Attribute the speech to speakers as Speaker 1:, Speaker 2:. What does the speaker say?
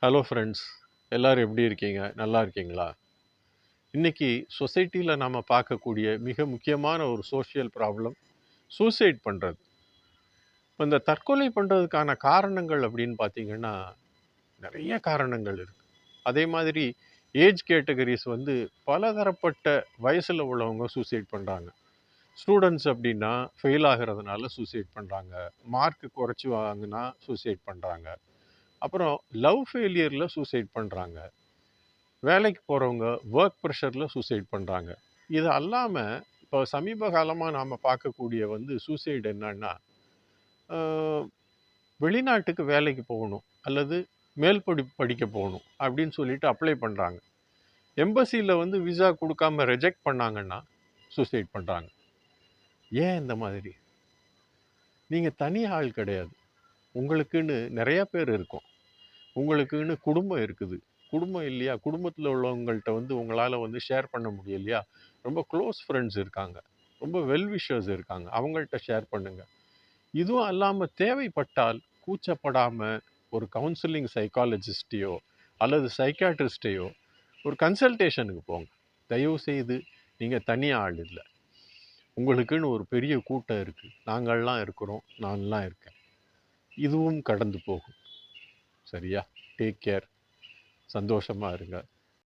Speaker 1: Hello friends, எல்லாரும் எப்படி இருக்கீங்க? நல்லா இருக்கீங்களா? இன்னைக்கு சொசைட்டியில் நாம் பார்க்கக்கூடிய மிக முக்கியமான ஒரு சோஷியல் ப்ராப்ளம் சூசைட் பண்ணுறது. இப்போ இந்த தற்கொலை பண்ணுறதுக்கான காரணங்கள் அப்படின்னு பார்த்தீங்கன்னா நிறைய காரணங்கள் இருக்குது. அதே மாதிரி ஏஜ் கேட்டகரிஸ் வந்து பலதரப்பட்ட வயசில் உள்ளவங்க சூசைட் பண்ணுறாங்க. ஸ்டூடெண்ட்ஸ் அப்படின்னா ஃபெயில் ஆகிறதுனால சூசைட் பண்ணுறாங்க. மார்க் குறைச்சி வாங்கினா சூசைட் பண்ணுறாங்க. அப்புறம் லவ் ஃபெயிலியரில் சூசைட் பண்ணுறாங்க. வேலைக்கு போகிறவங்க ஒர்க் ப்ரெஷரில் சூசைட் பண்ணுறாங்க. இது அல்லாமல் இப்போ சமீப காலமாக நாம் பார்க்கக்கூடிய வந்து சூசைட் என்னன்னா, ஆஹ், வெளிநாட்டுக்கு வேலைக்கு போகணும் அல்லது மேல் படிக்க போகணும் அப்படின்னு சொல்லிட்டு அப்ளை பண்ணுறாங்க. எம்பசியில் வந்து விசா கொடுக்காம ரிஜெக்ட் பண்ணாங்கன்னா சூசைட் பண்ணுறாங்க. ஏன் இந்த மாதிரி? நீங்கள் தனி ஆள் கிடையாது. உங்களுக்குன்னு நிறைய பேர் இருக்கும். உங்களுக்குன்னு குடும்பம் இருக்குது. குடும்பம் இல்லையா? குடும்பத்தில் உள்ளவங்கள்ட்ட வந்து உங்களால் வந்து ஷேர் பண்ண முடியலையா? ரொம்ப க்ளோஸ் ஃப்ரெண்ட்ஸ் இருக்காங்க. ரொம்ப வெல் விஷர்ஸ் இருக்காங்க. அவங்கள்ட்ட ஷேர் பண்ணுங்க. இதுவும் அல்லாமல் தேவைப்பட்டால் கூச்சப்படாமல் ஒரு கவுன்சிலிங் சைக்காலஜிஸ்டையோ அல்லது சைக்காட்ரிஸ்டையோ ஒரு கன்சல்டேஷனுக்கு போங்க. தயவு செய்து நீங்கள் தனியாக ஆள் இல்லை. உங்களுக்குன்னு ஒரு பெரிய கூட்டம் இருக்குது. நாங்கள்லாம் இருக்கிறோம். நான்லாம் இருக்கேன். இதுவும் கடந்து போகும். சரியா? Take care. சந்தோஷமாக இருங்க.